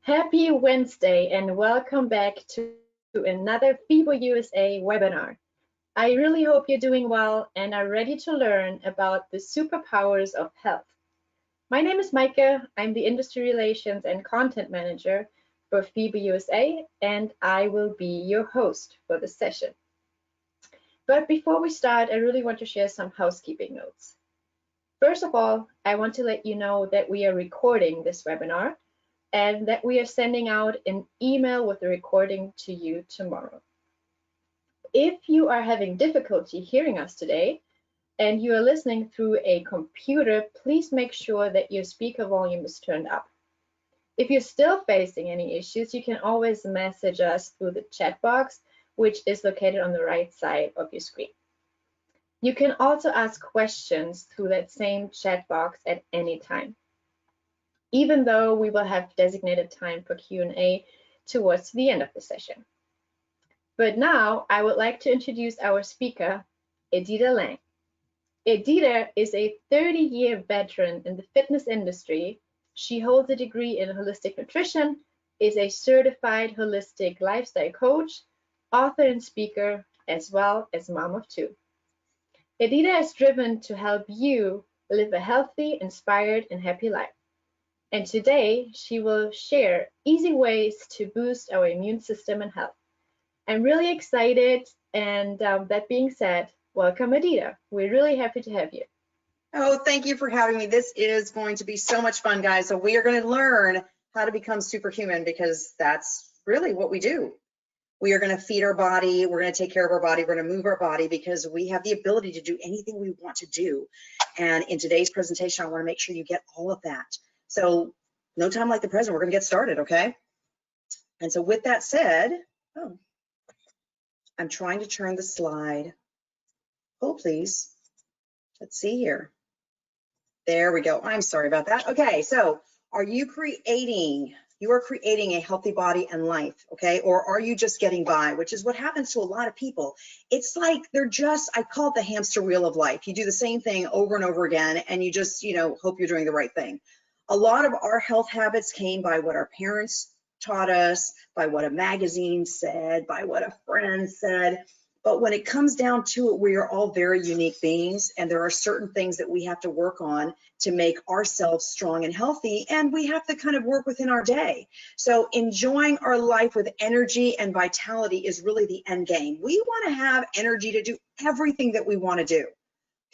Happy Wednesday and welcome back to another FIBO USA webinar. I really hope you're doing well and are ready to learn about the superpowers of health. My name is Maike. I'm the Industry Relations and Content Manager for FIBO USA, and I will be your host for the session. But before we start, I really want to share some housekeeping notes. First of all, I want to let you know that we are recording this webinar and that we are sending out an email with the recording to you tomorrow. If you are having difficulty hearing us today and you are listening through a computer, please make sure that your speaker volume is turned up. If you're still facing any issues, you can always message us through the chat box, which is located on the right side of your screen. You can also ask questions through that same chat box at any time, even though we will have designated time for Q&A towards the end of the session. But now I would like to introduce our speaker, Adita Lang. Adita is a 30-year veteran in the fitness industry. She holds a degree in holistic nutrition, is a certified holistic lifestyle coach, author and speaker, as well as mom of two. Adita is driven to help you live a healthy, inspired, and happy life. And today, she will share easy ways to boost our immune system and health. I'm really excited, and that being said, welcome, Adita. We're really happy to have you. Oh, thank you for having me. This is going to be so much fun, guys. So we are going to learn how to become superhuman because that's really what we do. We are going to feed our body. We're going to take care of our body. We're going to move our body because we have the ability to do anything we want to do. And in today's presentation, I want to make sure you get all of that. So no time like the present, we're going to get started, okay? And so with that said, I'm trying to turn the slide. Hold, please. Let's see here. There we go. I'm sorry about that. Okay, so are you creating a healthy body and life, okay? Or are you just getting by, which is what happens to a lot of people. It's like they're just, I call it the hamster wheel of life. You do the same thing over and over again, and you just, hope you're doing the right thing. A lot of our health habits came by what our parents taught us, by what a magazine said, by what a friend said. But when it comes down to it, we are all very unique beings, and there are certain things that we have to work on to make ourselves strong and healthy, and we have to kind of work within our day. So enjoying our life with energy and vitality is really the end game. We want to have energy to do everything that we want to do.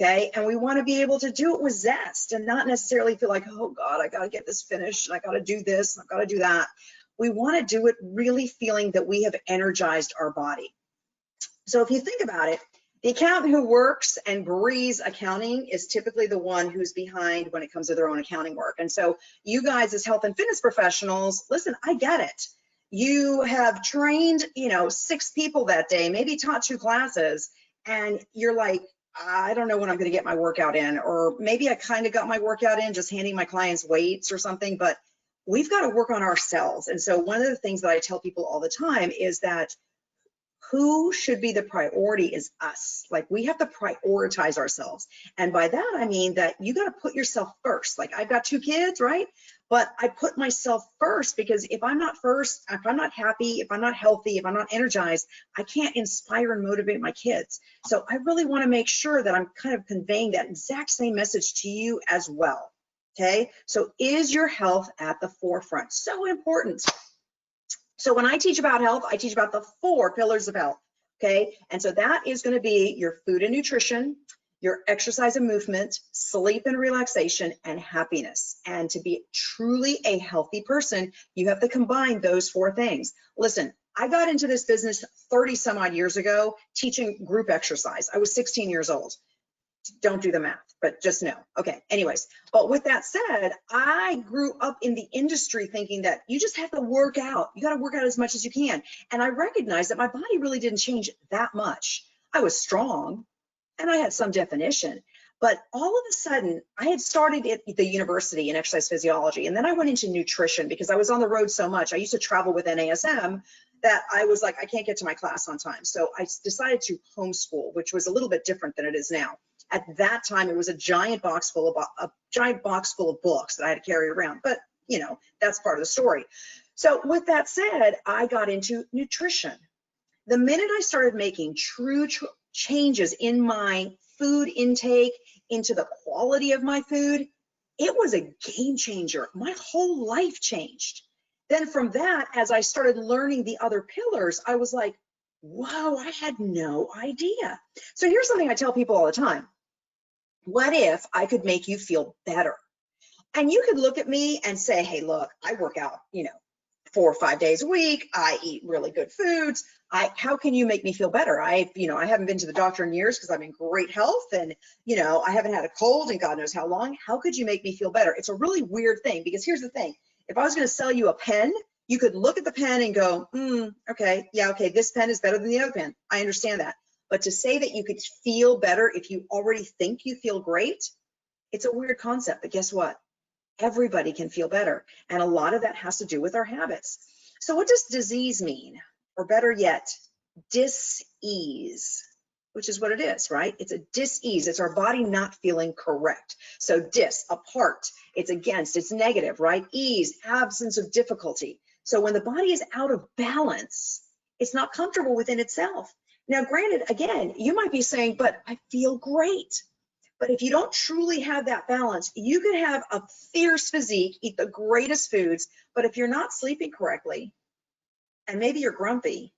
Okay, and we want to be able to do it with zest and not necessarily feel like, oh God, I got to get this finished, and I got to do this, and I've got to do that. We want to do it really feeling that we have energized our body. So if you think about it, the accountant who works and breathes accounting is typically the one who's behind when it comes to their own accounting work. And so you guys as health and fitness professionals, listen, I get it. You have trained, 6 people that day, maybe taught 2 classes, and you're like, I don't know when I'm going to get my workout in, or maybe I kind of got my workout in just handing my clients weights or something, but we've got to work on ourselves. And so one of the things that I tell people all the time is that who should be the priority is us. Like, we have to prioritize ourselves. And by that, I mean that you got to put yourself first. Like, I've got 2 kids, right? But I put myself first because if I'm not first, if I'm not happy, if I'm not healthy, if I'm not energized, I can't inspire and motivate my kids. So I really want to make sure that I'm kind of conveying that exact same message to you as well. Okay? So is your health at the forefront? So important. So when I teach about health, I teach about the 4 pillars of health, okay? And so that is going to be your food and nutrition, your exercise and movement, sleep and relaxation, and happiness. And to be truly a healthy person, you have to combine those 4 things. Listen, I got into this business 30 some odd years ago teaching group exercise. I was 16 years old. Don't do the math, but just know. Okay, anyways, but with that said, I grew up in the industry thinking that you just have to work out. You got to work out as much as you can. And I recognized that my body really didn't change that much. I was strong and I had some definition, but all of a sudden I had started at the university in exercise physiology. And then I went into nutrition because I was on the road so much. I used to travel with NASM that I was like, I can't get to my class on time. So I decided to homeschool, which was a little bit different than it is now. At that time, it was a giant box full of books that I had to carry around. But that's part of the story. So with that said, I got into nutrition. The minute I started making true changes in my food intake, into the quality of my food, it was a game changer. My whole life changed. Then from that, as I started learning the other pillars, I was like, whoa, I had no idea. So here's something I tell people all the time. What if I could make you feel better? And you could look at me and say, hey, look, I work out, 4 or 5 days a week. I eat really good foods. How can you make me feel better? I haven't been to the doctor in years because I'm in great health, and, I haven't had a cold in God knows how long. How could you make me feel better? It's a really weird thing, because here's the thing. If I was going to sell you a pen, you could look at the pen and go, okay, yeah, okay, this pen is better than the other pen. I understand that. But to say that you could feel better if you already think you feel great, it's a weird concept. But guess what? Everybody can feel better. And a lot of that has to do with our habits. So what does disease mean? Or better yet, dis-ease, which is what it is, right? It's a dis-ease. It's our body not feeling correct. So dis, apart, it's against, it's negative, right? Ease, absence of difficulty. So when the body is out of balance, it's not comfortable within itself. Now, granted, again, you might be saying, but I feel great. But if you don't truly have that balance, you could have a fierce physique, eat the greatest foods, but if you're not sleeping correctly, and maybe you're grumpy,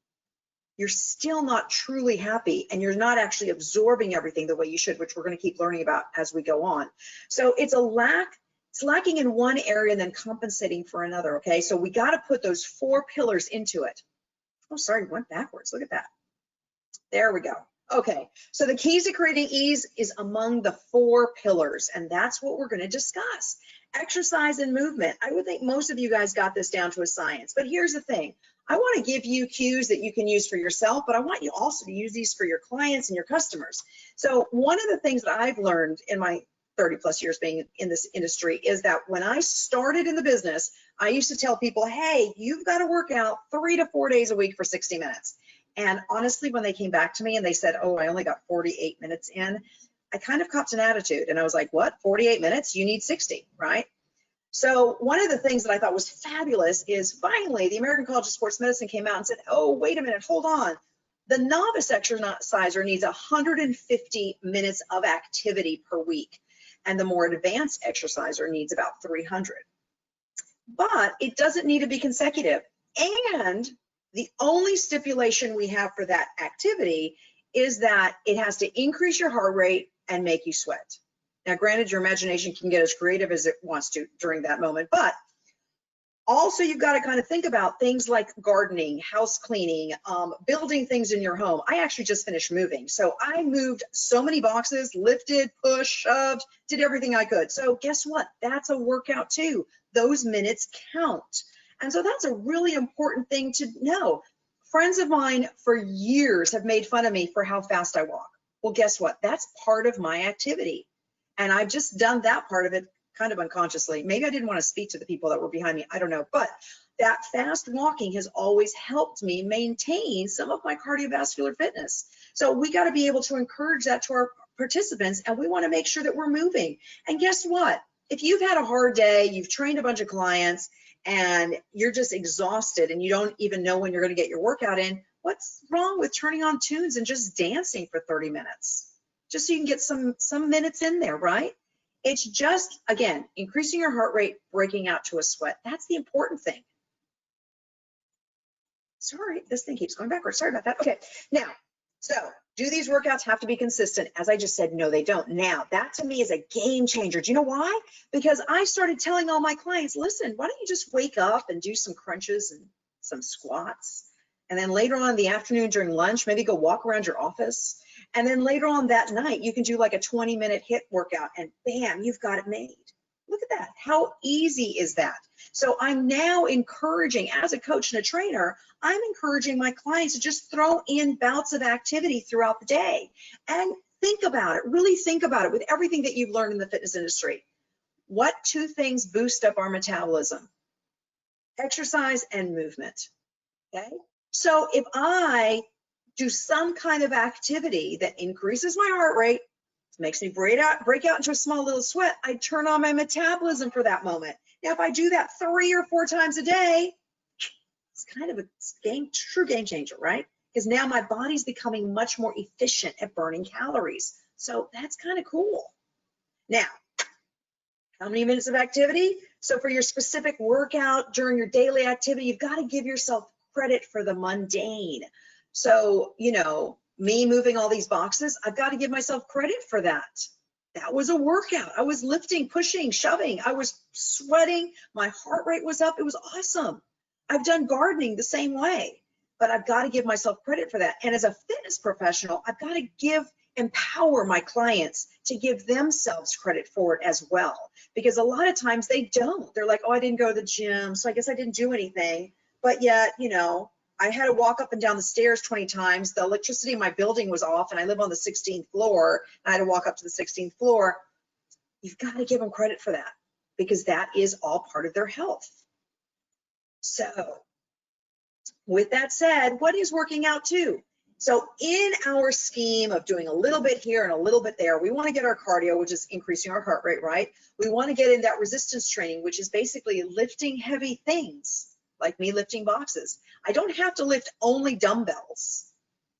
you're still not truly happy, and you're not actually absorbing everything the way you should, which we're going to keep learning about as we go on. So it's lacking in one area and then compensating for another, okay? So we got to put those 4 pillars into it. Oh, sorry, went backwards. Look at that. There we go. Okay, so the keys to creating ease is among the 4 pillars, and that's what we're going to discuss. Exercise and movement. I would think most of you guys got this down to a science, but here's the thing. I want to give you cues that you can use for yourself, but I want you also to use these for your clients and your customers. So one of the things that I've learned in my 30 plus years being in this industry is that when I started in the business, I used to tell people, hey, you've got to work out 3 to 4 days a week for 60 minutes. And honestly, when they came back to me and they said, oh, I only got 48 minutes in, I kind of copped an attitude. And I was like, what, 48 minutes? You need 60, right? So one of the things that I thought was fabulous is finally the American College of Sports Medicine came out and said, oh, wait a minute, hold on. The novice exerciser needs 150 minutes of activity per week. And the more advanced exerciser needs about 300. But it doesn't need to be consecutive. And the only stipulation we have for that activity is that it has to increase your heart rate and make you sweat. Now, granted, your imagination can get as creative as it wants to during that moment, but also you've got to kind of think about things like gardening, house cleaning, building things in your home. I actually just finished moving. So I moved so many boxes, lifted, pushed, shoved, did everything I could. So guess what? That's a workout too. Those minutes count. And so that's a really important thing to know. Friends of mine for years have made fun of me for how fast I walk. Well, guess what? That's part of my activity. And I've just done that part of it kind of unconsciously. Maybe I didn't want to speak to the people that were behind me. I don't know. But that fast walking has always helped me maintain some of my cardiovascular fitness. So we got to be able to encourage that to our participants, and we want to make sure that we're moving. And guess what? If you've had a hard day, you've trained a bunch of clients, and you're just exhausted and you don't even know when you're going to get your workout in, what's wrong with turning on tunes and just dancing for 30 minutes? Just so you can get some minutes in there, right? It's just, again, increasing your heart rate, breaking out to a sweat. That's the important thing. Sorry, this thing keeps going backwards. Sorry about that. Okay, now, so do these workouts have to be consistent? As I just said, no, they don't. Now, that to me is a game changer. Do you know why? Because I started telling all my clients, listen, why don't you just wake up and do some crunches and some squats? And then later on in the afternoon during lunch, maybe go walk around your office. And then later on that night, you can do like a 20-minute HIIT workout, and bam, you've got it made. Look at that. How easy is that? So I'm now encouraging, as a coach and a trainer, I'm encouraging my clients to just throw in bouts of activity throughout the day. And think about it, really think about it with everything that you've learned in the fitness industry. What 2 things boost up our metabolism? Exercise and movement, okay? So if I do some kind of activity that increases my heart rate, makes me break out into a small little sweat, I turn on my metabolism for that moment. Now, if I do that 3 or 4 times a day, It's kind of a true game changer, right? Because now my body's becoming much more efficient at burning calories. So that's kind of cool. Now, how many minutes of activity? So for your specific workout during your daily activity, you've got to give yourself credit for the mundane. So, you know, me moving all these boxes, I've got to give myself credit for that. That was a workout. I was lifting, pushing, shoving. I was sweating. My heart rate was up. It was awesome. I've done gardening the same way, but I've got to give myself credit for that. And as a fitness professional, I've got to empower my clients to give themselves credit for it as well. Because a lot of times they don't. They're like, oh, I didn't go to the gym, so I guess I didn't do anything. But yet, you know, I had to walk up and down the stairs 20 times. The electricity in my building was off, and I live on the 16th floor. I had to walk up to the 16th floor. You've got to give them credit for that, because that is all part of their health. So with that said, what is working out too? So in our scheme of doing a little bit here and a little bit there, we want to get our cardio, which is increasing our heart rate, right? We want to get in that resistance training, which is basically lifting heavy things, like me lifting boxes. I don't have to lift only dumbbells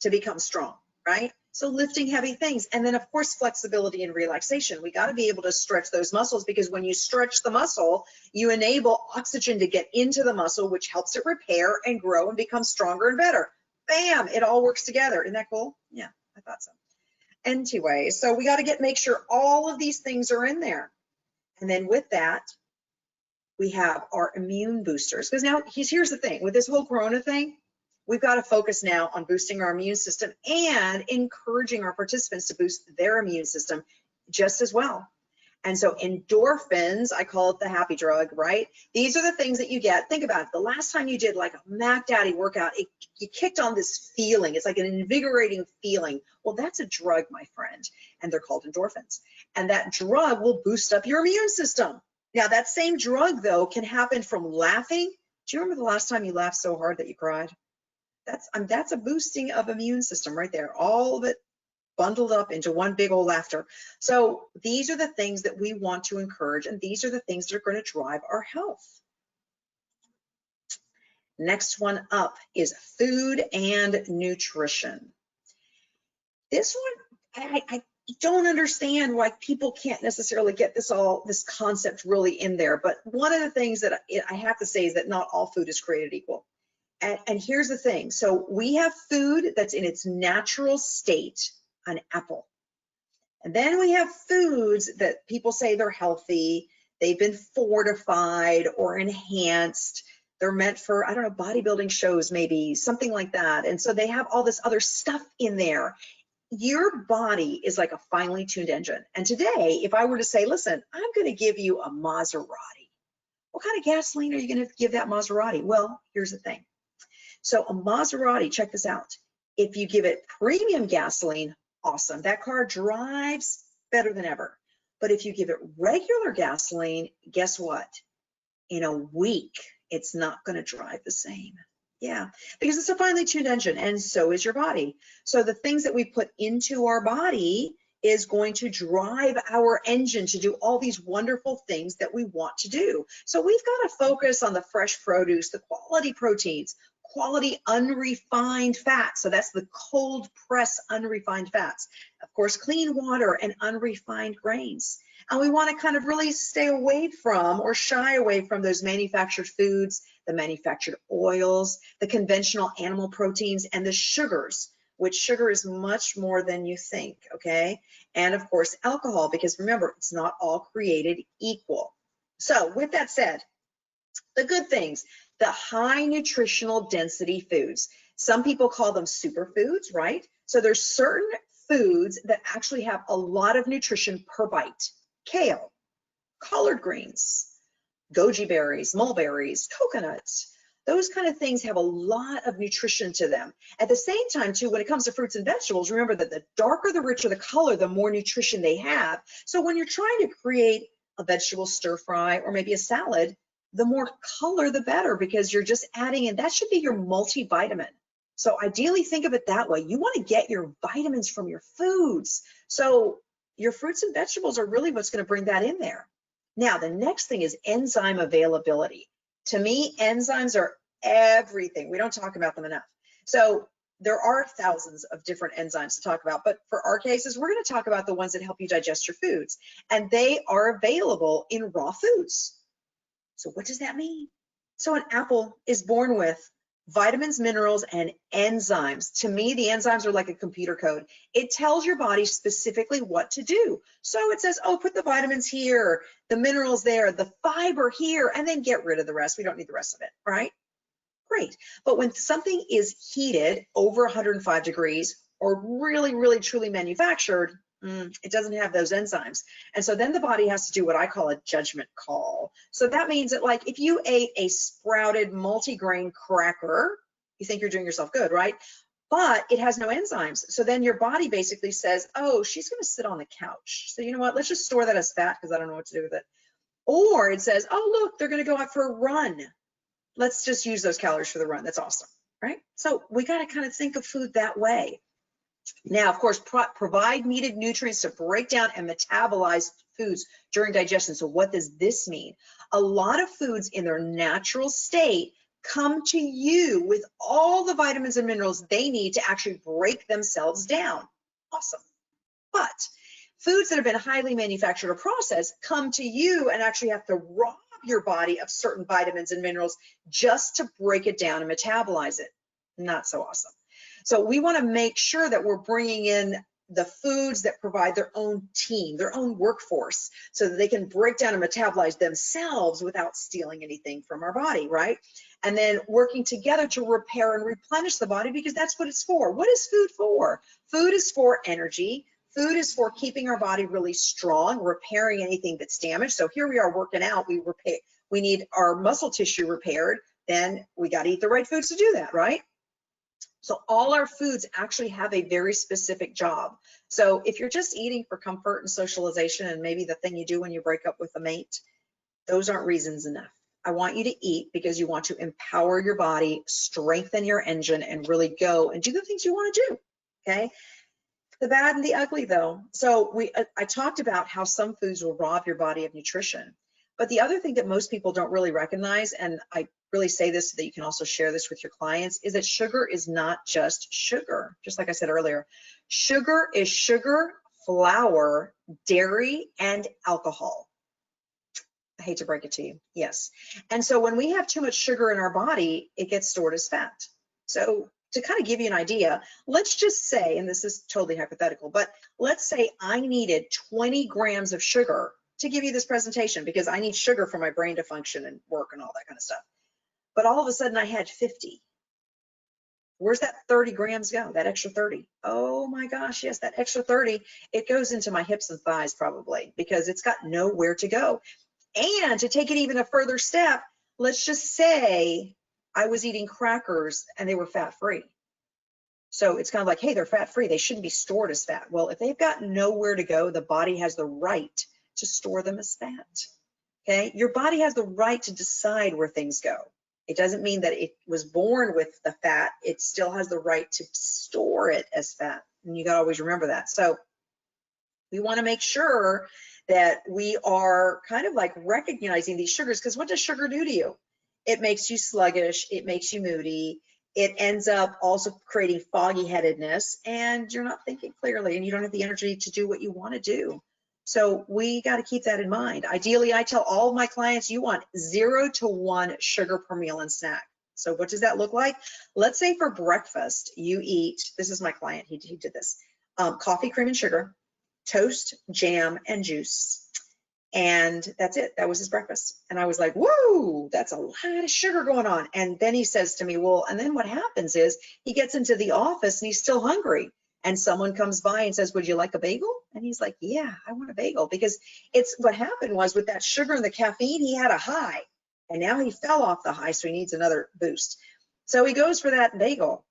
to become strong, right? So lifting heavy things. And then of course, flexibility and relaxation. We got to be able to stretch those muscles, because when you stretch the muscle, you enable oxygen to get into the muscle, which helps it repair and grow and become stronger and better. Bam, it all works together. Isn't that cool? Yeah, I thought so. Anyway, so we got to make sure all of these things are in there. And then with that, we have our immune boosters. Because now here's the thing, with this whole corona thing, we've got to focus now on boosting our immune system and encouraging our participants to boost their immune system just as well. And so endorphins, I call it the happy drug, right? These are the things that you get. Think about it. The last time you did like a Mac Daddy workout, you kicked on this feeling. It's like an invigorating feeling. Well, that's a drug, my friend, and they're called endorphins. And that drug will boost up your immune system. Now, that same drug, though, can happen from laughing. Do you remember the last time you laughed so hard that you cried? That's a boosting of immune system right there. All of it bundled up into one big old laughter. So these are the things that we want to encourage, and these are the things that are going to drive our health. Next one up is food and nutrition. This one, I don't understand why people can't necessarily get this concept really in there. But one of the things that I have to say is that not all food is created equal. And here's the thing. So we have food that's in its natural state, an apple. And then we have foods that people say they're healthy, they've been fortified or enhanced, they're meant for, I don't know, bodybuilding shows maybe, something like that. And so they have all this other stuff in there. Your body is like a finely tuned engine. And today, if I were to say, listen, I'm going to give you a Maserati, what kind of gasoline are you going to give that Maserati? Well, here's the thing. So a Maserati, check this out. If you give it premium gasoline, awesome. That car drives better than ever. But if you give it regular gasoline, guess what? In a week, it's not going to drive the same. Yeah, because it's a finely tuned engine, and so is your body. So the things that we put into our body is going to drive our engine to do all these wonderful things that we want to do. So we've got to focus on the fresh produce, the quality proteins, quality unrefined fats. So that's the cold press unrefined fats. Of course, clean water and unrefined grains. And we want to kind of really stay away from or shy away from those manufactured foods, the manufactured oils, the conventional animal proteins, and the sugars, which sugar is much more than you think, okay? And of course, alcohol, because remember, it's not all created equal. So with that said, the good things, the high nutritional density foods. Some people call them superfoods, right? So there's certain foods that actually have a lot of nutrition per bite. Kale, collard greens, goji berries, mulberries, coconuts. Those kind of things have a lot of nutrition to them. At the same time, too, when it comes to fruits and vegetables, remember that the darker, the richer the color, the more nutrition they have. So when you're trying to create a vegetable stir fry or maybe a salad, the more color, the better, because you're just adding in, that should be your multivitamin. So ideally, think of it that way. You want to get your vitamins from your foods. So your fruits and vegetables are really what's going to bring that in there. Now, the next thing is enzyme availability. To me, enzymes are everything. We don't talk about them enough. So there are thousands of different enzymes to talk about, but for our cases, we're going to talk about the ones that help you digest your foods, and they are available in raw foods. So what does that mean? So an apple is born with vitamins, minerals, and enzymes. To me, the enzymes are like a computer code. It tells your body specifically what to do. So it says, oh, put the vitamins here, the minerals there, the fiber here, and then get rid of the rest. We don't need the rest of it, right? Great. But when something is heated over 105 degrees or really, really, truly manufactured, it doesn't have those enzymes. And so then the body has to do what I call a judgment call. So that means that, like, if you ate a sprouted multigrain cracker, you think you're doing yourself good, right? But it has no enzymes. So then your body basically says, oh, she's going to sit on the couch. So you know what? Let's just store that as fat because I don't know what to do with it. Or it says, oh, look, they're going to go out for a run. Let's just use those calories for the run. That's awesome, right? So we got to kind of think of food that way. Now, of course, provide needed nutrients to break down and metabolize foods during digestion. So what does this mean? A lot of foods in their natural state come to you with all the vitamins and minerals they need to actually break themselves down. Awesome. But foods that have been highly manufactured or processed come to you and actually have to rob your body of certain vitamins and minerals just to break it down and metabolize it. Not so awesome. So we want to make sure that we're bringing in the foods that provide their own team, their own workforce, so that they can break down and metabolize themselves without stealing anything from our body, right? And then working together to repair and replenish the body, because that's what it's for. What is food for? Food is for energy. Food is for keeping our body really strong, repairing anything that's damaged. So here we are working out, we need our muscle tissue repaired, then we got to eat the right foods to do that, right? So all our foods actually have a very specific job. So if you're just eating for comfort and socialization and maybe the thing you do when you break up with a mate, those aren't reasons enough. I want you to eat because you want to empower your body, strengthen your engine, and really go and do the things you want to do, okay? The bad and the ugly though. So I talked about how some foods will rob your body of nutrition. But the other thing that most people don't really recognize, and I really say this so that you can also share this with your clients, is that sugar is not just sugar. Just like I said earlier, sugar is sugar, flour, dairy, and alcohol. I hate to break it to you, yes. And so when we have too much sugar in our body, it gets stored as fat. So to kind of give you an idea, let's just say, and this is totally hypothetical, but let's say I needed 20 grams of sugar to give you this presentation because I need sugar for my brain to function and work and all that kind of stuff. But all of a sudden I had 50. Where's that 30 grams go? That extra 30? Oh my gosh, yes, that extra 30, it goes into my hips and thighs probably because it's got nowhere to go. And to take it even a further step, let's just say I was eating crackers and they were fat-free. So it's kind of like, hey, they're fat-free. They shouldn't be stored as fat. Well, if they've got nowhere to go, the body has the right to store them as fat. Okay, your body has the right to decide where things go. It doesn't mean that it was born with the fat. It still has the right to store it as fat. And you got to always remember that. So we want to make sure that we are kind of like recognizing these sugars, because what does sugar do to you? It makes you sluggish. It makes you moody. It ends up also creating foggy headedness, and you're not thinking clearly, and you don't have the energy to do what you want to do. So we got to keep that in mind. Ideally, I tell all of my clients, you want 0 to 1 sugar per meal and snack. So what does that look like? Let's say for breakfast, you eat, this is my client, he did this, coffee, cream, and sugar, toast, jam, and juice. And that's it. That was his breakfast. And I was like, whoa, that's a lot of sugar going on. And then he says to me, well, and then what happens is he gets into the office and he's still hungry. And someone comes by and says, would you like a bagel? And he's like, yeah, I want a bagel. Because it's what happened was with that sugar and the caffeine, he had a high. And now he fell off the high, so he needs another boost. So he goes for that bagel.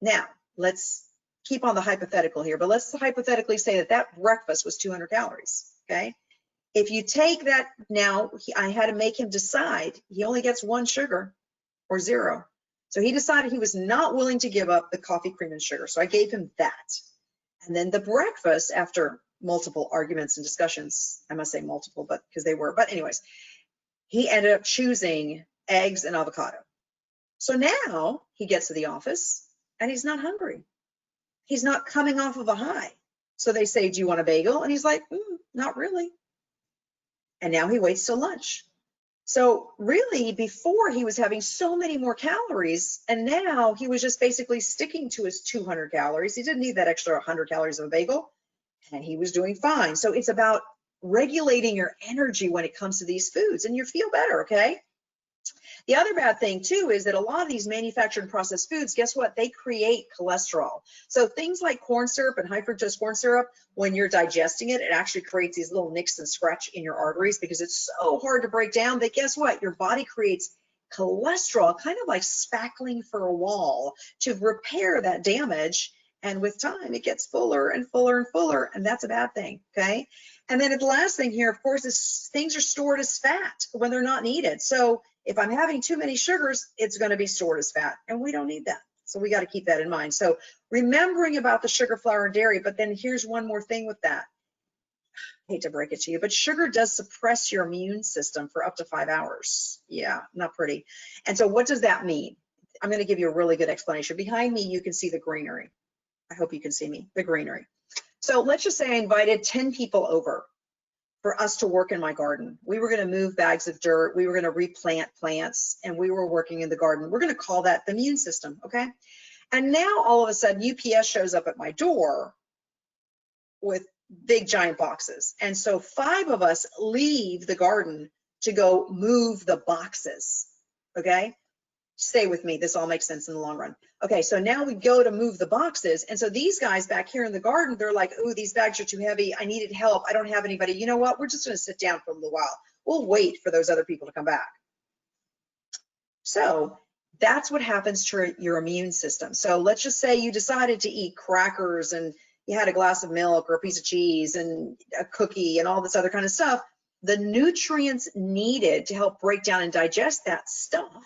Now, let's keep on the hypothetical here, but let's hypothetically say that that breakfast was 200 calories, okay? If you take that now, I had to make him decide. He only gets 1 sugar or 0. So he decided he was not willing to give up the coffee, cream, and sugar. So I gave him that. And then the breakfast, after multiple arguments and discussions, I must say multiple, but because they were, but anyways, he ended up choosing eggs and avocado. So now he gets to the office and he's not hungry. He's not coming off of a high. So they say, do you want a bagel? And he's like, not really. And now he waits till lunch. So really, before he was having so many more calories, and now he was just basically sticking to his 200 calories. He didn't need that extra 100 calories of a bagel, and he was doing fine. So it's about regulating your energy when it comes to these foods, and you feel better, okay? The other bad thing too is that a lot of these manufactured and processed foods, guess what? They create cholesterol. So things like corn syrup and high fructose corn syrup, when you're digesting it, it actually creates these little nicks and scratch in your arteries because it's so hard to break down that guess what? Your body creates cholesterol, kind of like spackling for a wall to repair that damage. And with time, it gets fuller and fuller and fuller, and that's a bad thing, okay? And then the last thing here, of course, is things are stored as fat when they're not needed. So if I'm having too many sugars, it's going to be stored as fat, and we don't need that. So we got to keep that in mind. So remembering about the sugar, flour, and dairy, but then here's one more thing with that. I hate to break it to you, but sugar does suppress your immune system for up to 5 hours. Yeah, not pretty. And so what does that mean? I'm going to give you a really good explanation. Behind me, you can see the greenery. I hope you can see me, the greenery. So let's just say I invited 10 people over for us to work in my garden. We were going to move bags of dirt. We were going to replant plants, and we were working in the garden. We're going to call that the immune system, okay? And now all of a sudden UPS shows up at my door with big giant boxes. And so 5 of us leave the garden to go move the boxes, okay? Stay with me, this all makes sense in the long run. Okay, so now we go to move the boxes, and so these guys back here in the garden, they're like, ooh, these bags are too heavy, I needed help, I don't have anybody. You know what, we're just gonna sit down for a little while. We'll wait for those other people to come back. So that's what happens to your immune system. So let's just say you decided to eat crackers and you had a glass of milk or a piece of cheese and a cookie and all this other kind of stuff. The nutrients needed to help break down and digest that stuff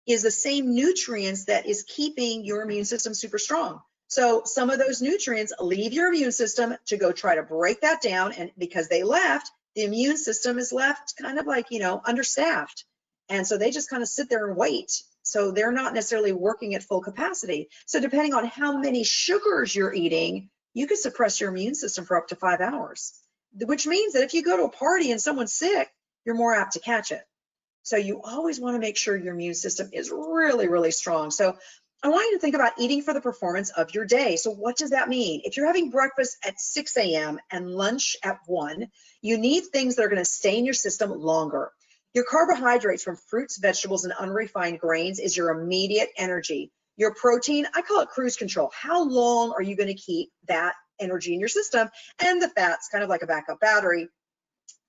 is the same nutrients that is keeping your immune system super strong. So some of those nutrients leave your immune system to go try to break that down, and because they left, the immune system is left kind of like, understaffed. And so they just kind of sit there and wait. So they're not necessarily working at full capacity. So depending on how many sugars you're eating, you could suppress your immune system for up to 5 hours, which means that if you go to a party and someone's sick, you're more apt to catch it. So you always want to make sure your immune system is really, really strong. So I want you to think about eating for the performance of your day. So what does that mean? If you're having breakfast at 6 a.m. and lunch at 1, you need things that are going to stay in your system longer. Your carbohydrates from fruits, vegetables, and unrefined grains is your immediate energy. Your protein, I call it cruise control. How long are you going to keep that energy in your system? And the fats, kind of like a backup battery,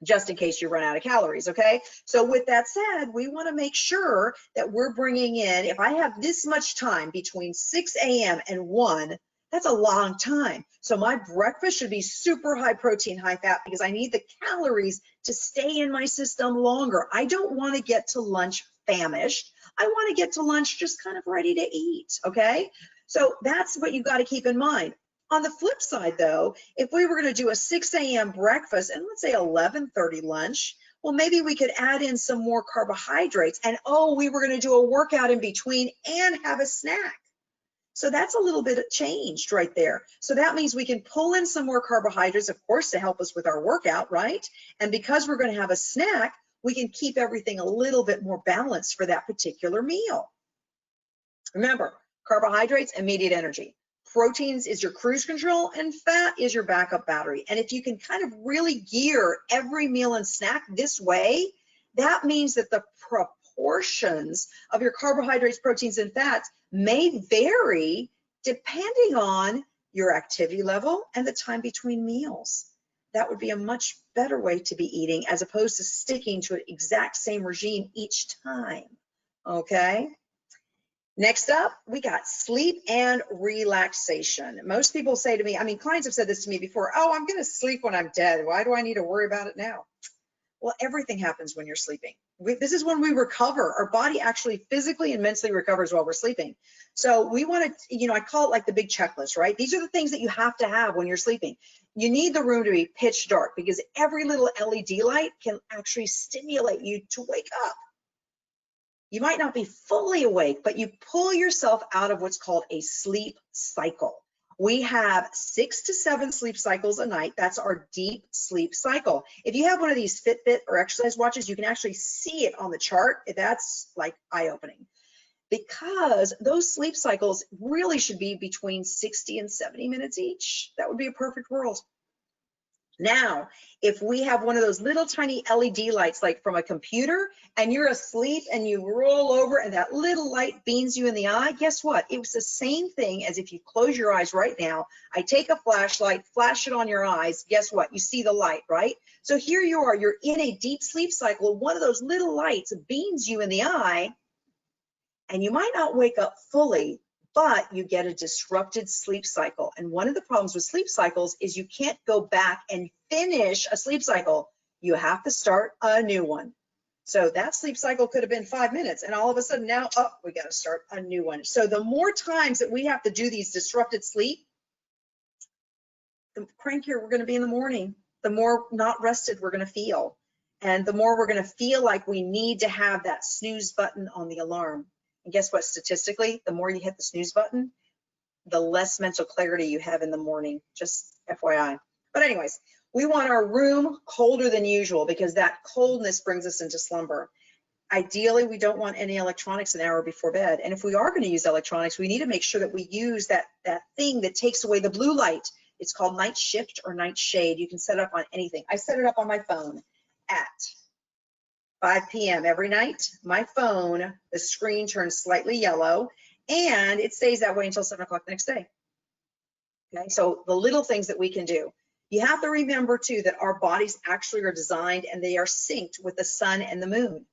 just in case you run out of calories, okay? So with that said, we want to make sure that we're bringing in, if I have this much time between 6 a.m. and 1, that's a long time. So my breakfast should be super high protein, high fat, because I need the calories to stay in my system longer. I don't want to get to lunch famished. I want to get to lunch just kind of ready to eat, okay? So that's what you've got to keep in mind. On the flip side, though, if we were going to do a 6 a.m. breakfast and let's say 11:30 lunch, well, maybe we could add in some more carbohydrates, and we were going to do a workout in between and have a snack. So that's a little bit changed right there. So that means we can pull in some more carbohydrates, of course, to help us with our workout, right? And because we're going to have a snack, we can keep everything a little bit more balanced for that particular meal. Remember, carbohydrates, immediate energy. Proteins is your cruise control, and fat is your backup battery. And if you can kind of really gear every meal and snack this way, that means that the proportions of your carbohydrates, proteins, and fats may vary depending on your activity level and the time between meals. That would be a much better way to be eating as opposed to sticking to an exact same regime each time, okay? Next up, we got sleep and relaxation. Most people say to me, clients have said this to me before, I'm going to sleep when I'm dead. Why do I need to worry about it now? Well, everything happens when you're sleeping. This is when we recover. Our body actually physically and mentally recovers while we're sleeping. So we want to, I call it like the big checklist, right? These are the things that you have to have when you're sleeping. You need the room to be pitch dark because every little LED light can actually stimulate you to wake up. You might not be fully awake, but you pull yourself out of what's called a sleep cycle. We have 6 to 7 sleep cycles a night. That's our deep sleep cycle. If you have one of these Fitbit or exercise watches, you can actually see it on the chart. That's like eye-opening, because those sleep cycles really should be between 60 and 70 minutes each. That would be a perfect world. Now, if we have one of those little tiny LED lights like from a computer and you're asleep and you roll over and that little light beams you in the eye, guess what? It was the same thing as if you close your eyes right now. I take a flashlight, flash it on your eyes. Guess what? You see the light, right? So here you are, you're in a deep sleep cycle. One of those little lights beams you in the eye and you might not wake up fully, but you get a disrupted sleep cycle. And one of the problems with sleep cycles is you can't go back and finish a sleep cycle. You have to start a new one. So that sleep cycle could have been 5 minutes, and all of a sudden now, oh, we got to start a new one. So the more times that we have to do these disrupted sleep, the crankier we're going to be in the morning, the more not rested we're going to feel. And the more we're going to feel like we need to have that snooze button on the alarm. And guess what? Statistically, the more you hit the snooze button, the less mental clarity you have in the morning, just FYI. But anyways, we want our room colder than usual because that coldness brings us into slumber. Ideally, we don't want any electronics an hour before bed. And if we are going to use electronics, we need to make sure that we use that thing that takes away the blue light. It's called night shift or night shade. You can set it up on anything. I set it up on my phone at 5 p.m. every night. My phone, the screen turns slightly yellow, and it stays that way until 7 o'clock the next day. Okay, so the little things that we can do. You have to remember too that our bodies actually are designed and they are synced with the sun and the moon.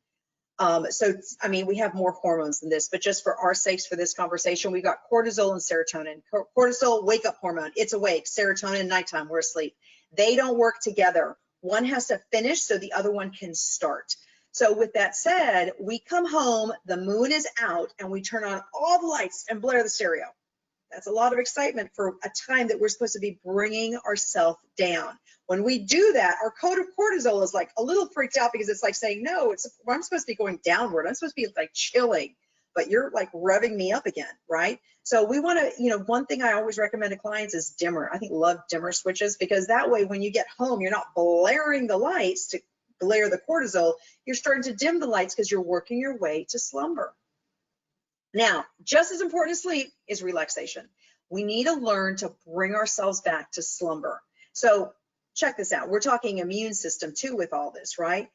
So, I mean, we have more hormones than this, but just for our sakes for this conversation, we've got cortisol and serotonin. Cortisol, wake up hormone, it's awake. Serotonin, nighttime, we're asleep. They don't work together. One has to finish so the other one can start. So with that said, we come home, the moon is out, and we turn on all the lights and blare the stereo. That's a lot of excitement for a time that we're supposed to be bringing ourselves down. When we do that, our code of cortisol is like a little freaked out because it's like saying, no, I'm supposed to be going downward. I'm supposed to be like chilling, but you're like revving me up again, right? So we want to, one thing I always recommend to clients is dimmer. I love dimmer switches because that way when you get home, you're not blaring the lights to blare the cortisol. You're starting to dim the lights because you're working your way to slumber. Now, just as important as sleep is relaxation. We need to learn to bring ourselves back to slumber. So check this out. We're talking immune system too with all this, right?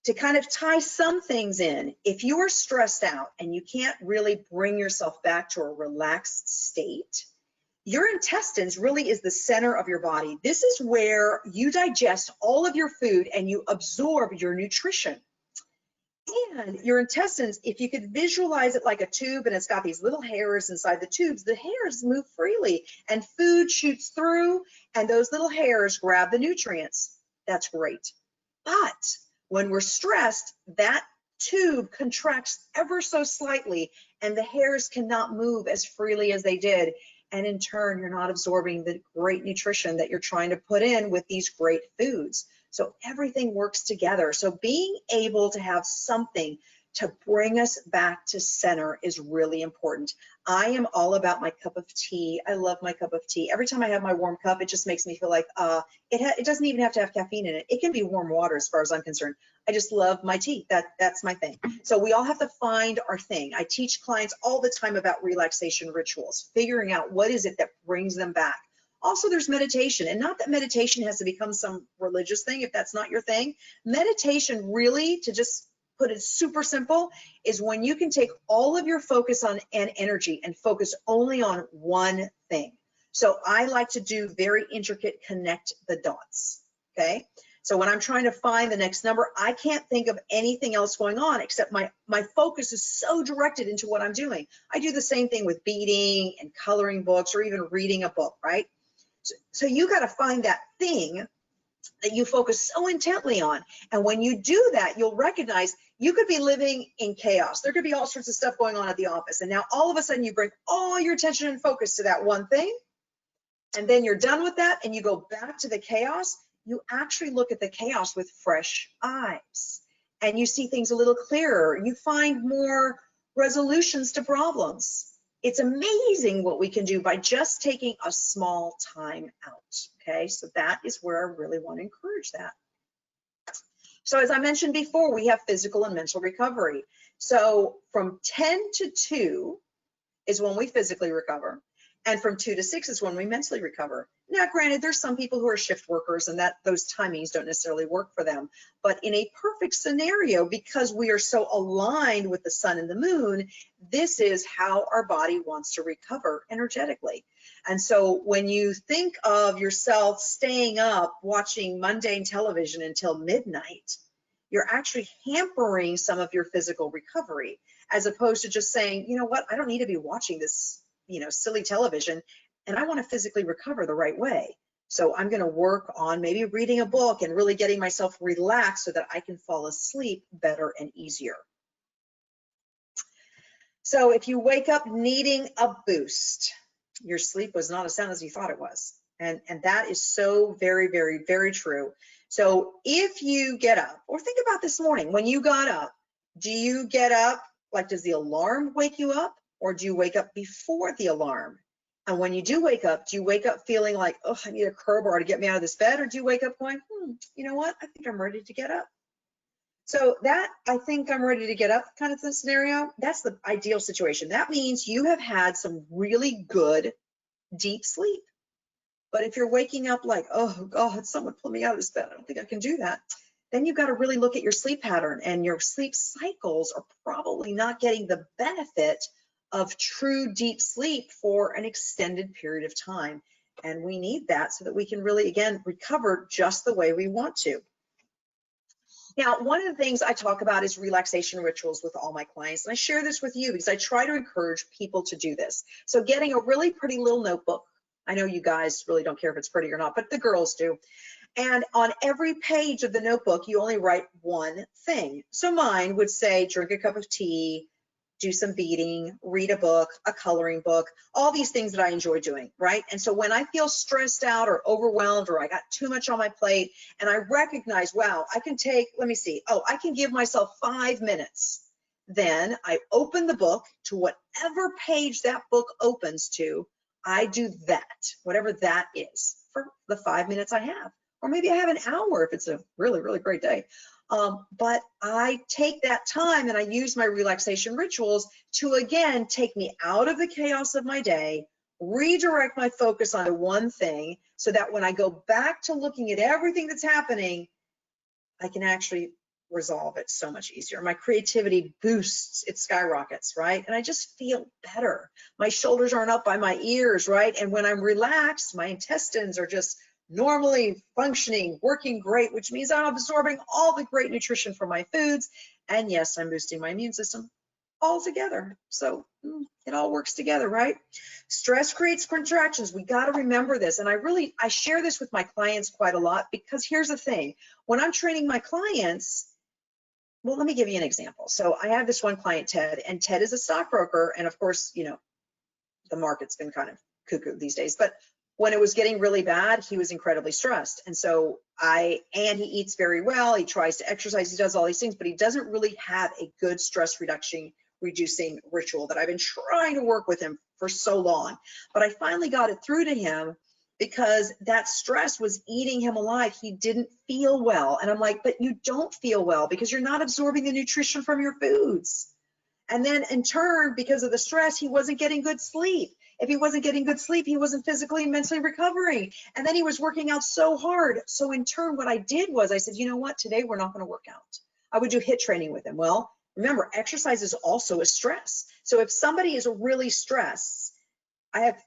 To kind of tie some things in, if you are stressed out and you can't really bring yourself back to a relaxed state, your intestines really is the center of your body. This is where you digest all of your food and you absorb your nutrition. And your intestines, if you could visualize it like a tube and it's got these little hairs inside the tubes, the hairs move freely and food shoots through and those little hairs grab the nutrients. That's great. But when we're stressed, that tube contracts ever so slightly and the hairs cannot move as freely as they did. And in turn, you're not absorbing the great nutrition that you're trying to put in with these great foods. So everything works together. So being able to have something to bring us back to center is really important. I am all about my cup of tea. I love my cup of tea. Every time I have my warm cup, it just makes me feel like it doesn't even have to have caffeine in it. It can be warm water as far as I'm concerned. I just love my tea. That's my thing. So we all have to find our thing. I teach clients all the time about relaxation rituals, figuring out what is it that brings them back. Also, there's meditation, and not that meditation has to become some religious thing if that's not your thing. Meditation really, to just put it super simple, is when you can take all of your focus on and energy and focus only on one thing. So I like to do very intricate connect the dots, okay? So when I'm trying to find the next number, I can't think of anything else going on except my focus is so directed into what I'm doing. I do the same thing with beading and coloring books or even reading a book, right? So you got to find that thing that you focus so intently on. And when you do that, you'll recognize you could be living in chaos. There could be all sorts of stuff going on at the office. And now all of a sudden you bring all your attention and focus to that one thing. And then you're done with that and you go back to the chaos. You actually look at the chaos with fresh eyes. and you see things a little clearer. You find more resolutions to problems. It's amazing what we can do by just taking a small time out, okay? So that is where I really want to encourage that. So as I mentioned before, we have physical and mental recovery. So from 10 to 2 is when we physically recover, and from 2 to 6 is when we mentally recover. Now, granted, there's some people who are shift workers and that those timings don't necessarily work for them. But in a perfect scenario, because we are so aligned with the sun and the moon, this is how our body wants to recover energetically. And so when you think of yourself staying up watching mundane television until midnight, you're actually hampering some of your physical recovery, as opposed to just saying, you know what, I don't need to be watching this, silly television, and I want to physically recover the right way. So I'm going to work on maybe reading a book and really getting myself relaxed so that I can fall asleep better and easier. So if you wake up needing a boost, your sleep was not as sound as you thought it was. And that is so very, very, very true. So if you get up, or think about this morning, when you got up, do you get up, like does the alarm wake you up, or do you wake up before the alarm? And when you do wake up, do you wake up feeling like, oh, I need a crowbar to get me out of this bed, or do you wake up going, you know what, I think I'm ready to get up? So that, I think I'm ready to get up kind of scenario, that's the ideal situation. That means you have had some really good deep sleep. But if you're waking up like, oh God, someone pull me out of this bed, I don't think I can do that, then you've got to really look at your sleep pattern, and your sleep cycles are probably not getting the benefit of true deep sleep for an extended period of time. And we need that so that we can really, again, recover just the way we want to. Now, one of the things I talk about is relaxation rituals with all my clients, and I share this with you because I try to encourage people to do this. So getting a really pretty little notebook. I know you guys really don't care if it's pretty or not, but the girls do. And on every page of the notebook, you only write one thing. So mine would say, drink a cup of tea, do some beading, read a book, a coloring book, all these things that I enjoy doing, right? And so when I feel stressed out or overwhelmed, or I got too much on my plate, and I recognize, wow, I can take, let me see, I can give myself 5 minutes. Then I open the book to whatever page that book opens to. I do that, whatever that is, for the 5 minutes I have. Or maybe I have an hour if it's a really, really great day. But I take that time and I use my relaxation rituals to, again, take me out of the chaos of my day, redirect my focus onto one thing, so that when I go back to looking at everything that's happening, I can actually resolve it so much easier. My creativity boosts, it skyrockets, right? And I just feel better. My shoulders aren't up by my ears, right? And when I'm relaxed, my intestines are just normally functioning, working great, which means I'm absorbing all the great nutrition from my foods. And yes, I'm boosting my immune system all together. So it all works together, right? Stress creates contractions. We got to remember this. And I share this with my clients quite a lot, because here's the thing. When I'm training my clients, well, let me give you an example. So I have this one client, Ted, and Ted is a stockbroker. And of course, the market's been kind of cuckoo these days, but when it was getting really bad, he was incredibly stressed. And so he eats very well. He tries to exercise. He does all these things, but he doesn't really have a good stress reducing ritual that I've been trying to work with him for so long. But I finally got it through to him, because that stress was eating him alive. He didn't feel well. And I'm like, but you don't feel well because you're not absorbing the nutrition from your foods. And then in turn, because of the stress, he wasn't getting good sleep. If he wasn't getting good sleep, he wasn't physically and mentally recovering. And then he was working out so hard. So in turn, what I did was I said, you know what, today we're not going to work out. I would do HIIT training with him. Well, remember, exercise is also a stress. So if somebody is really stressed, I have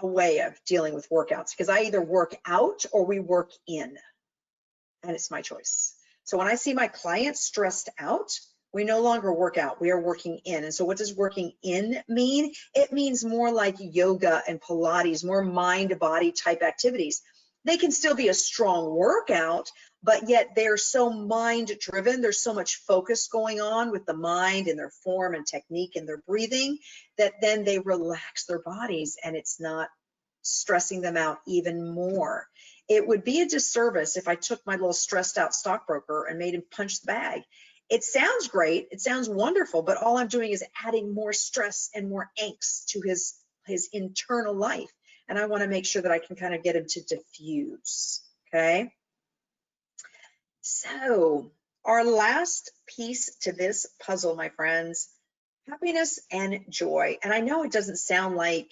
a way of dealing with workouts, because I either work out or we work in, and it's my choice. So when I see my clients stressed out, we no longer work out, we are working in. And so what does working in mean? It means more like yoga and Pilates, more mind-body type activities. They can still be a strong workout, but yet they're so mind-driven. There's so much focus going on with the mind and their form and technique and their breathing, that then they relax their bodies, and it's not stressing them out even more. It would be a disservice if I took my little stressed out stockbroker and made him punch the bag. It sounds great, it sounds wonderful, but all I'm doing is adding more stress and more angst to his internal life. And I want to make sure that I can kind of get him to diffuse, okay? So our last piece to this puzzle, my friends, happiness and joy. And I know it doesn't sound like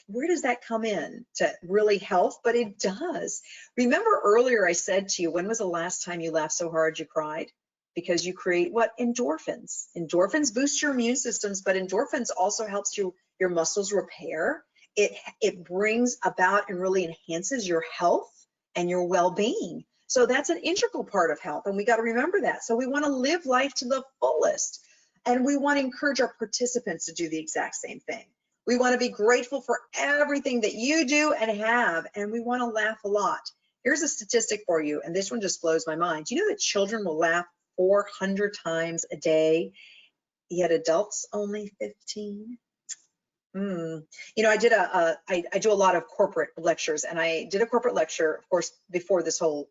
where does that come in to really health, but it does. Remember earlier I said to you, when was the last time you laughed so hard you cried? Because you create what? Endorphins. Endorphins boost your immune systems, but endorphins also helps your muscles repair. It brings about and really enhances your health and your well-being. So that's an integral part of health, and we got to remember that. So we want to live life to the fullest, and we want to encourage our participants to do the exact same thing. We want to be grateful for everything that you do and have, and we want to laugh a lot. Here's a statistic for you, and this one just blows my mind. Do you know that children will laugh 400 times a day, yet adults only 15? You know, I do a lot of corporate lectures, and I did a corporate lecture, of course, before this whole,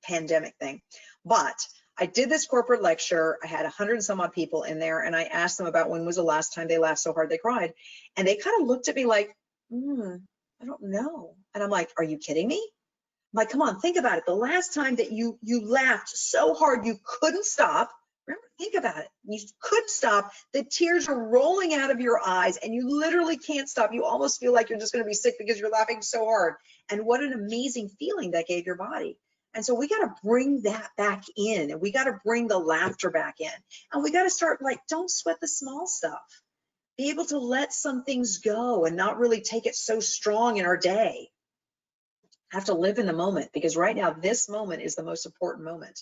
pandemic thing. But I did this corporate lecture. I had 100 and some odd people in there, and I asked them about when was the last time they laughed so hard they cried. And they kind of looked at me like, I don't know. And I'm like, are you kidding me? I'm like, come on, think about it. The last time that you laughed so hard you couldn't stop. Remember, think about it. You couldn't stop. The tears are rolling out of your eyes, and you literally can't stop. You almost feel like you're just going to be sick because you're laughing so hard. And what an amazing feeling that gave your body. And so we got to bring that back in, and we got to bring the laughter back in. And we got to start, don't sweat the small stuff. Be able to let some things go and not really take it so strong in our day. Have to live in the moment, because right now, this moment is the most important moment.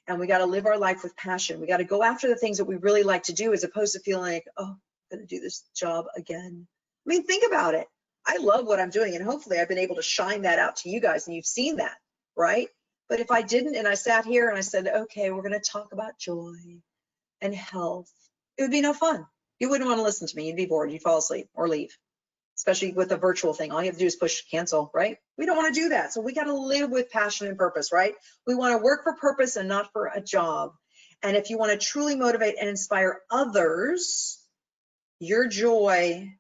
And we got to live our life with passion. We got to go after the things that we really like to do, as opposed to feeling like, oh, I'm going to do this job again. I mean, think about it. I love what I'm doing, and hopefully I've been able to shine that out to you guys, and you've seen that, right? But if I didn't, and I sat here and I said, okay, we're going to talk about joy and health, it would be no fun. You wouldn't want to listen to me. You'd be bored. You'd fall asleep or leave, especially with a virtual thing. All you have to do is push cancel, right? We don't want to do that. So we got to live with passion and purpose, right? We want to work for purpose and not for a job. And if you want to truly motivate and inspire others, your joy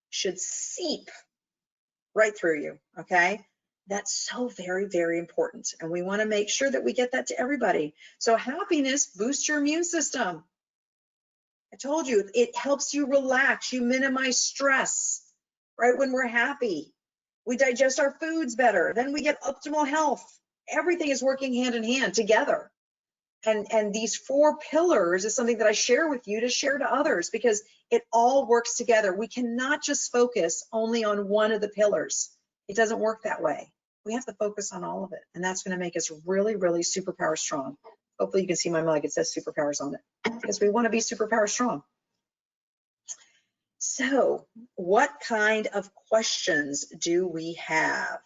should seep right through you, okay? That's so very, very important. And we want to make sure that we get that to everybody. So happiness boosts your immune system. I told you, it helps you relax, you minimize stress, right? When we're happy, we digest our foods better, then we get optimal health. Everything is working hand in hand together. And these 4 pillars is something that I share with you to share to others, because it all works together. We cannot just focus only on one of the pillars. It doesn't work that way. We have to focus on all of it, and that's going to make us really, really superpower strong. Hopefully you can see my mug. It says superpowers on it, because we want to be superpower strong. So what kind of questions do we have?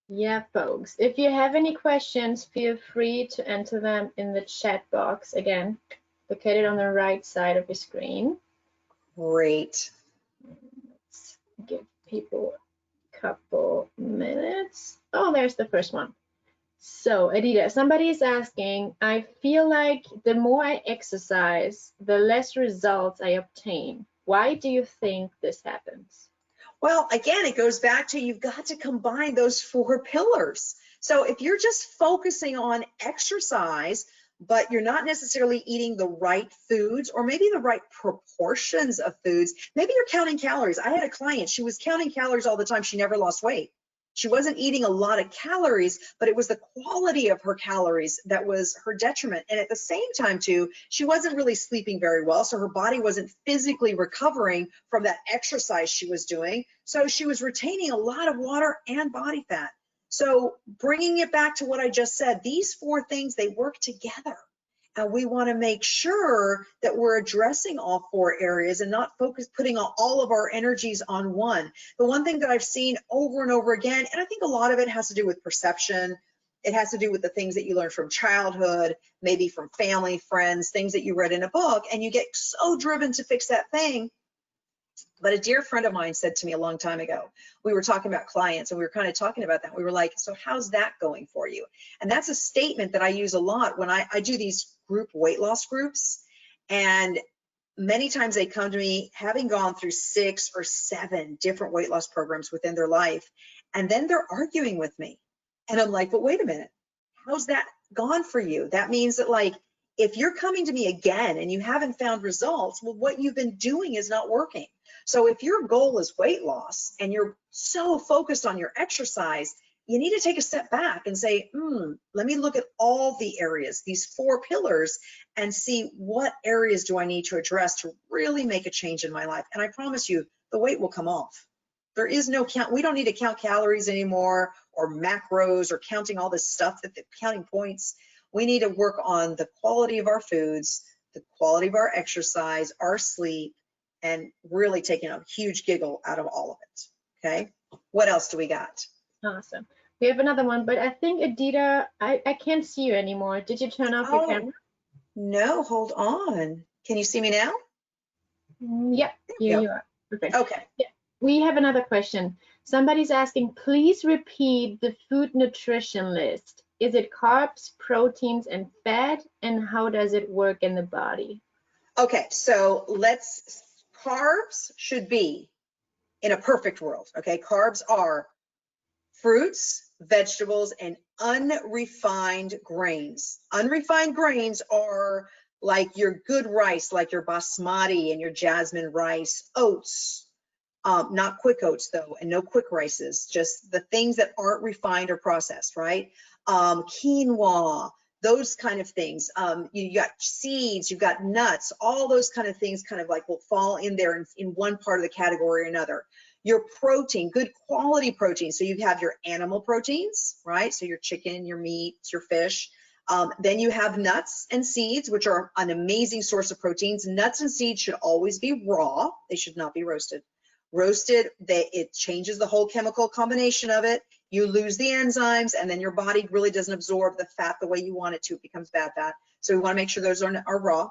Yeah, folks, if you have any questions, feel free to enter them in the chat box. Again, located on the right side of your screen. Great. Let's give people a couple minutes. Oh, there's the first one. So, Adita, somebody is asking, I feel like the more I exercise, the less results I obtain. Why do you think this happens? Well, again, it goes back to, you've got to combine those 4 pillars. So if you're just focusing on exercise, but you're not necessarily eating the right foods, or maybe the right proportions of foods, maybe you're counting calories. I had a client, she was counting calories all the time. She never lost weight. She wasn't eating a lot of calories, but it was the quality of her calories that was her detriment. And at the same time, too, she wasn't really sleeping very well. So her body wasn't physically recovering from that exercise she was doing. So she was retaining a lot of water and body fat. So bringing it back to what I just said, these 4 things, they work together. And we want to make sure that we're addressing all 4 areas and not putting all of our energies on one. The one thing that I've seen over and over again, and I think a lot of it has to do with perception. It has to do with the things that you learned from childhood, maybe from family, friends, things that you read in a book, and you get so driven to fix that thing But a dear friend of mine said to me a long time ago, we were talking about clients and we were kind of talking about that. We were like, so how's that going for you? And that's a statement that I use a lot when I do these group weight loss groups. And many times they come to me having gone through 6 or 7 different weight loss programs within their life. And then they're arguing with me. And I'm like, but wait a minute, how's that gone for you? That means that, like, if you're coming to me again and you haven't found results, well, what you've been doing is not working. So if your goal is weight loss and you're so focused on your exercise, you need to take a step back and say, let me look at all the areas, these 4 pillars, and see what areas do I need to address to really make a change in my life. And I promise you, the weight will come off. There is no count. We don't need to count calories anymore, or macros, or counting all this stuff, counting points. We need to work on the quality of our foods, the quality of our exercise, our sleep, and really taking a huge giggle out of all of it. Okay, what else do we got? Awesome. We have another one, but I think, Adita, I can't see you anymore. Did you turn off your camera? No, hold on. Can you see me now? Yep, here you are. Perfect. Okay. Yeah. We have another question. Somebody's asking, please repeat the food nutrition list. Is it carbs, proteins, and fat? And how does it work in the body? Okay, so carbs should be in a perfect world. Okay, carbs are fruits, vegetables, and unrefined grains. Unrefined grains are like your good rice, like your basmati and your jasmine rice, oats, not quick oats though, and no quick rices, just the things that aren't refined or processed, right? Quinoa, those kind of things. You got seeds, you've got nuts, all those kind of things kind of like will fall in there in one part of the category or another. Your protein, good quality protein. So you have your animal proteins, right? So your chicken, your meat, your fish. Then you have nuts and seeds, which are an amazing source of proteins. Nuts and seeds should always be raw. They should not be roasted. Roasted, it changes the whole chemical combination of it. You lose the enzymes, and then your body really doesn't absorb the fat the way you want it to. It becomes bad fat. So we want to make sure those are raw.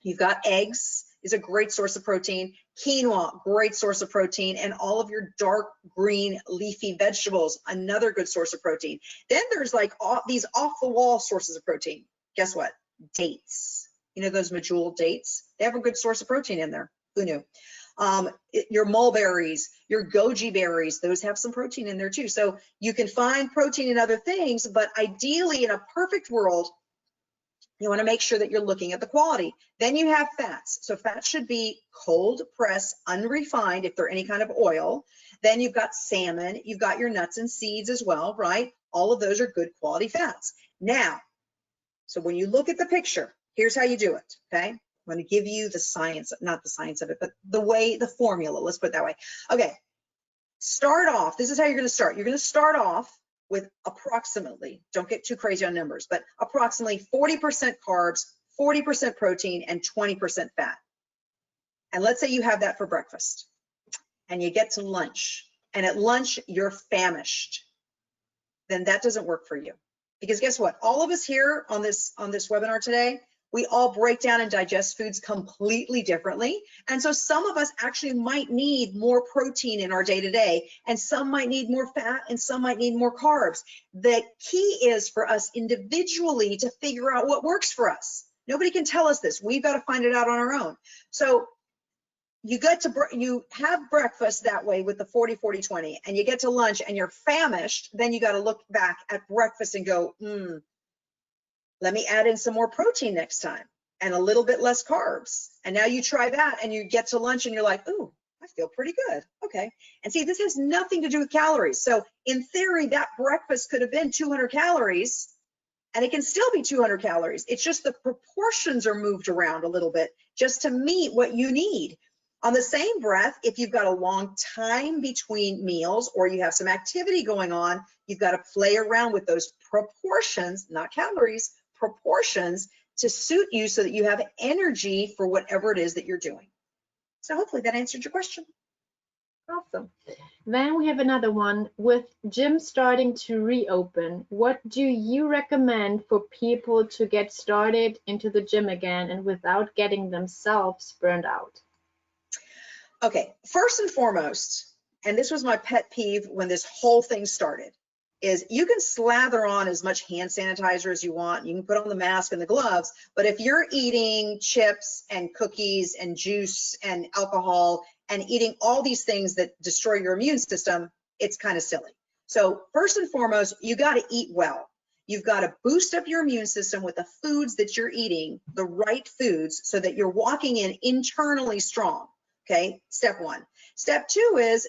You've got eggs is a great source of protein. Quinoa, great source of protein. And all of your dark green leafy vegetables, another good source of protein. Then there's like these off-the-wall sources of protein. Guess what? Dates. You know those medjool dates? They have a good source of protein in there. Who knew? Your mulberries, your goji berries, those have some protein in there too. So you can find protein in other things, but ideally in a perfect world, you want to make sure that you're looking at the quality. Then you have fats. So fats should be cold pressed, unrefined, if they're any kind of oil. Then you've got salmon, you've got your nuts and seeds as well, right? All of those are good quality fats. Now, so when you look at the picture, here's how you do it, okay? I'm going to give you the science, not the science of it, but the formula, let's put it that way. Okay, start off, this is how you're going to start. You're going to start off with approximately, don't get too crazy on numbers, but approximately 40% carbs, 40% protein, and 20% fat. And let's say you have that for breakfast and you get to lunch, and at lunch you're famished. Then that doesn't work for you. Because guess what? All of us here on this webinar today, we all break down and digest foods completely differently. And so some of us actually might need more protein in our day-to-day, and some might need more fat, and some might need more carbs. The key is for us individually to figure out what works for us. Nobody can tell us this. We've got to find it out on our own. So you have breakfast that way with the 40-40-20, and you get to lunch and you're famished, then you got to look back at breakfast and go, let me add in some more protein next time and a little bit less carbs. And now you try that and you get to lunch and you're like, ooh, I feel pretty good. Okay. And see, this has nothing to do with calories. So in theory, that breakfast could have been 200 calories, and it can still be 200 calories. It's just the proportions are moved around a little bit just to meet what you need. On the same breath, if you've got a long time between meals or you have some activity going on, you've got to play around with those proportions, not calories, proportions, to suit you so that you have energy for whatever it is that you're doing. So hopefully that answered your question. Awesome. Then we have another one. With gyms starting to reopen, what do you recommend for people to get started into the gym again and without getting themselves burned out? Okay, first and foremost, and this was my pet peeve when this whole thing started, is you can slather on as much hand sanitizer as you want. You can put on the mask and the gloves, but if you're eating chips and cookies and juice and alcohol and eating all these things that destroy your immune system, it's kind of silly. So first and foremost, you got to eat well. You've got to boost up your immune system with the foods that you're eating, the right foods, so that you're walking in internally strong. Okay, step one. Step two is,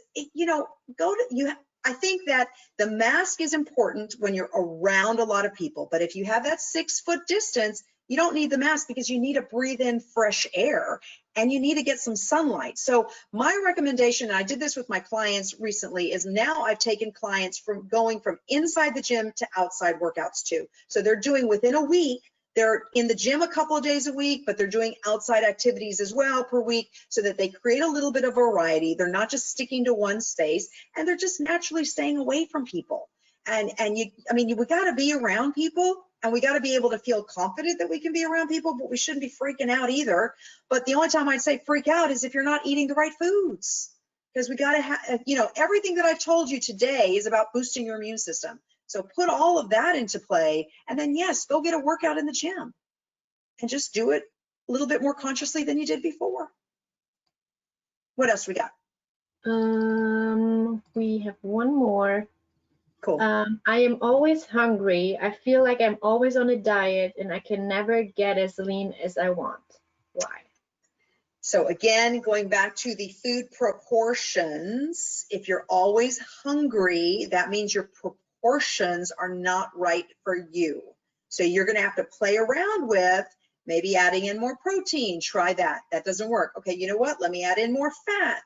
I think that the mask is important when you're around a lot of people, but if you have that 6-foot distance, you don't need the mask because you need to breathe in fresh air and you need to get some sunlight. So my recommendation, and I did this with my clients recently, is now I've taken clients from going from inside the gym to outside workouts too. So they're doing within a week, they're in the gym a couple of days a week, but they're doing outside activities as well per week so that they create a little bit of variety. They're not just sticking to one space, and they're just naturally staying away from people. We got to be around people, and we got to be able to feel confident that we can be around people, but we shouldn't be freaking out either. But the only time I'd say freak out is if you're not eating the right foods, because we got to have, everything that I've told you today is about boosting your immune system. So put all of that into play, and then yes, go get a workout in the gym and just do it a little bit more consciously than you did before. What else we got? We have one more. Cool. I am always hungry. I feel like I'm always on a diet and I can never get as lean as I want. Why? So again, going back to the food proportions, if you're always hungry, that means your proportions are not right for you. So you're going to have to play around with maybe adding in more protein. Try that. That doesn't work. Okay, you know what? Let me add in more fat.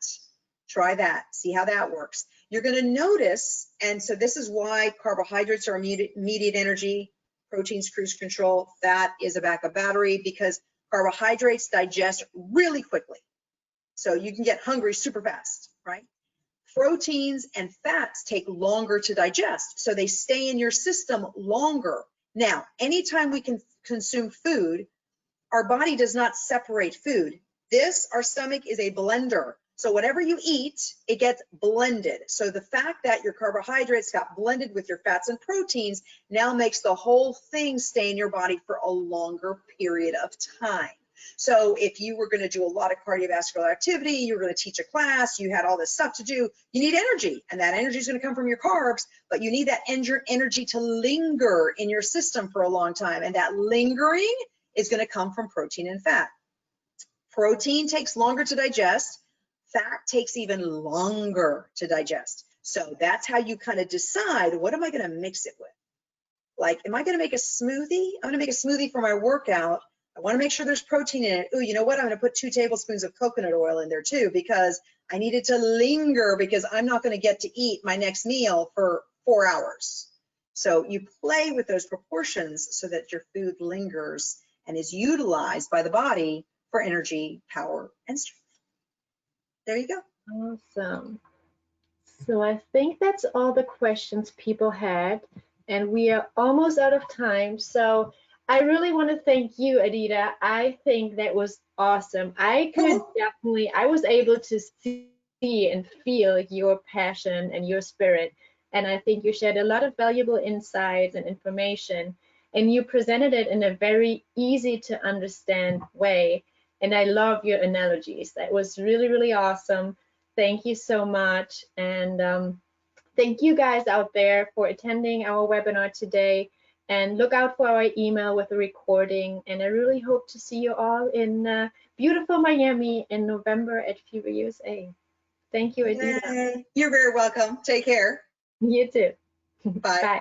Try that. See how that works. You're going to notice, and so this is why carbohydrates are immediate energy, proteins cruise control, fat is a backup battery, because carbohydrates digest really quickly. So you can get hungry super fast, right? Proteins and fats take longer to digest, so they stay in your system longer. Now, anytime we can consume food, our body does not separate food. Our stomach is a blender. So whatever you eat, it gets blended. So the fact that your carbohydrates got blended with your fats and proteins now makes the whole thing stay in your body for a longer period of time. So if you were going to do a lot of cardiovascular activity, you were going to teach a class, you had all this stuff to do, you need energy, and that energy is going to come from your carbs, but you need that energy to linger in your system for a long time, and that lingering is going to come from protein and fat. Protein takes longer to digest. Fat takes even longer to digest. So that's how you kind of decide, what am I going to mix it with? Like, am I going to make a smoothie? I'm going to make a smoothie for my workout. I want to make sure there's protein in it. Ooh, you know what? I'm going to put 2 tablespoons of coconut oil in there too, because I need it to linger, because I'm not going to get to eat my next meal for 4 hours. So you play with those proportions so that your food lingers and is utilized by the body for energy, power, and strength. There you go. Awesome. So I think that's all the questions people had, and we are almost out of time. So I really want to thank you, Adita. I think that was awesome. I was able to see and feel your passion and your spirit. And I think you shared a lot of valuable insights and information, and you presented it in a very easy to understand way. And I love your analogies. That was really, really awesome. Thank you so much. And thank you guys out there for attending our webinar today. And look out for our email with a recording. And I really hope to see you all in beautiful Miami in November at FIBO USA. Thank you, Adita. Yay. You're very welcome. Take care. You too. Bye. Bye.